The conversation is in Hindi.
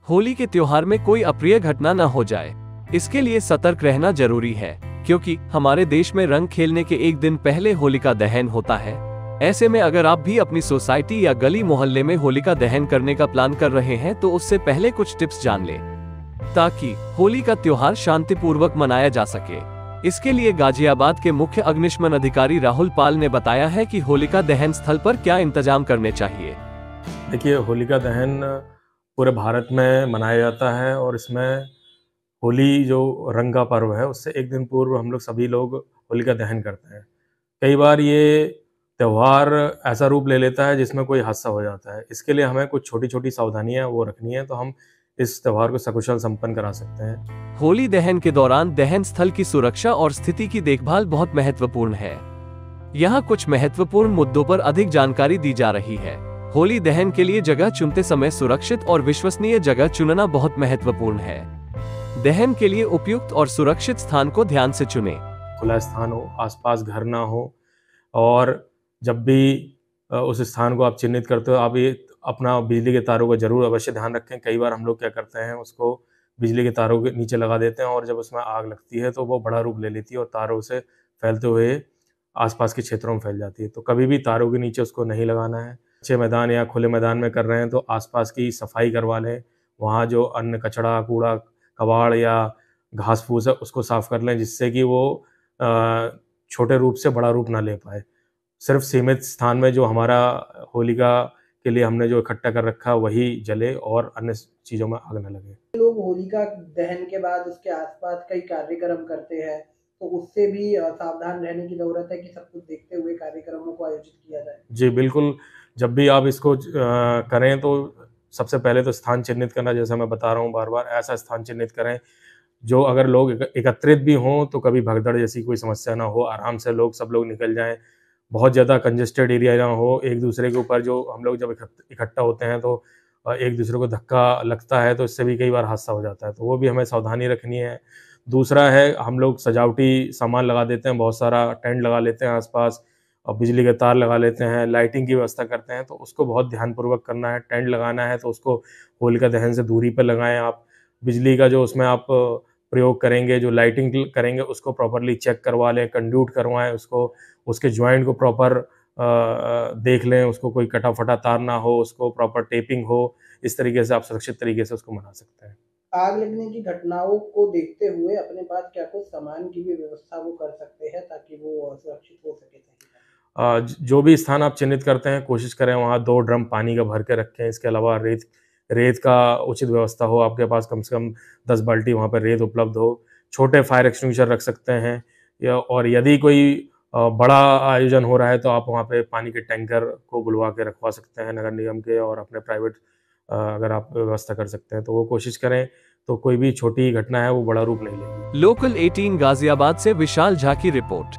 होली के त्योहार में कोई अप्रिय घटना न हो जाए, इसके लिए सतर्क रहना जरूरी है, क्योंकि हमारे देश में रंग खेलने के एक दिन पहले होलिका दहन होता है। ऐसे में अगर आप भी अपनी सोसाइटी या गली मोहल्ले में होलिका दहन करने का प्लान कर रहे हैं तो उससे पहले कुछ टिप्स जान लें, ताकि होली का त्योहार शांतिपूर्वक मनाया जा सके। इसके लिए गाजियाबाद के मुख्य अग्निशमन अधिकारी राहुल पाल ने बताया है कि होलिका दहन स्थल पर क्या इंतजाम करने चाहिए। देखिए, होलिका दहन पूरे भारत में मनाया जाता है और इसमें होली जो रंग का पर्व है उससे एक दिन पूर्व हम लोग सभी लोग होलिका दहन करते हैं। कई बार ये त्यौहार ऐसा रूप ले लेता है जिसमें कोई हादसा हो जाता है। इसके लिए हमें कुछ छोटी-छोटी सावधानियाँ वो रखनी है, तो हम इस त्यौहार को सकुशल संपन्न करा सकते हैं। होली दहन के दौरान दहन स्थल की सुरक्षा और स्थिति की देखभाल बहुत महत्वपूर्ण है। यहाँ कुछ महत्वपूर्ण मुद्दों पर अधिक जानकारी दी जा रही है। होली दहन के लिए जगह चुनते समय सुरक्षित और विश्वसनीय जगह चुनना बहुत महत्वपूर्ण है। दहन के लिए उपयुक्त और सुरक्षित स्थान को ध्यान से चुनें। खुला स्थान हो, आसपास घर ना हो, और जब भी उस स्थान को आप चिन्हित करते हो, आप ये अपना बिजली के तारों का जरूर अवश्य ध्यान रखें। कई बार हम लोग क्या करते हैं, उसको बिजली के तारों के नीचे लगा देते हैं और जब उसमें आग लगती है तो वो बड़ा रूप ले लेती है और तारों से फैलते हुए आसपास के क्षेत्रों में फैल जाती है। तो कभी भी तारों के नीचे उसको नहीं लगाना है। अच्छे मैदान या खुले मैदान में कर रहे हैं तो आसपास की सफाई करवा लें। वहाँ जो अन्न कचरा, कूड़ा, कबाड़ या घास फूस है उसको साफ कर लें, जिससे कि वो छोटे रूप से बड़ा रूप ना ले पाए। सिर्फ सीमित स्थान में जो हमारा होलिका के लिए हमने जो इकट्ठा कर रखा है वही जले और अन्य चीज़ों में आग न लगे। लोग होलिका दहन के बाद उसके आसपास कई कार्यक्रम करते हैं, तो उससे भी सावधान रहने की ज़रूरत है कि सब कुछ देखते हुए कार्यक्रमों को आयोजित किया जाए। जी, बिल्कुल। जब भी आप इसको करें तो सबसे पहले तो स्थान चिन्हित करना, जैसा मैं बता रहा हूँ बार-बार, ऐसा स्थान चिन्हित करें जो अगर लोग एकत्रित भी हों तो कभी भगदड़ जैसी कोई समस्या ना हो, आराम से सब लोग निकल जाएँ। बहुत ज़्यादा कंजेस्टेड एरिया ना हो, एक दूसरे के ऊपर जो हम लोग जब इकट्ठा होते हैं तो एक दूसरे को धक्का लगता है तो इससे भी कई बार हादसा हो जाता है, तो वो भी हमें सावधानी रखनी है। दूसरा है, हम लोग सजावटी सामान लगा देते हैं, बहुत सारा टेंट लगा लेते हैं आसपास और बिजली के तार लगा लेते हैं, लाइटिंग की व्यवस्था करते हैं, तो उसको बहुत ध्यानपूर्वक करना है। टेंट लगाना है तो उसको होलिका दहन से दूरी पर लगाएँ आप। बिजली का जो उसमें आप प्रयोग करेंगे, जो लाइटिंग करेंगे उसको प्रॉपर्ली चेक करवा लें, कंड्यूट करवाएँ उसको, उसके जॉइंट को प्रॉपर देख लें, उसको कोई कटा-फटा तार ना हो, उसको प्रॉपर टेपिंग हो। इस तरीके से आप सुरक्षित तरीके से उसको मना सकते हैं। आग लगने की घटनाओं को देखते हुए अपने पास क्या कुछ सामान की भी व्यवस्था वो कर सकते हैं ताकि वो सुरक्षित हो सके सही टाइम? जो भी स्थान आप चिन्हित करते हैं, कोशिश करें वहाँ 2 ड्रम पानी का भर के रखें। इसके अलावा रेत का उचित व्यवस्था हो, आपके पास कम से कम 10 बाल्टी वहाँ पे रेत उपलब्ध हो। छोटे फायर एक्सटिंग्विशर रख सकते हैं, और यदि कोई बड़ा आयोजन हो रहा है तो आप वहाँ पे पानी के टैंकर को बुलवा के रखवा सकते हैं नगर निगम के, और अपने प्राइवेट अगर आप व्यवस्था कर सकते हैं तो वो कोशिश करें, तो कोई भी छोटी घटना है वो बड़ा रूप नहीं लेगी। लोकल 18 गाजियाबाद से विशाल झा की रिपोर्ट।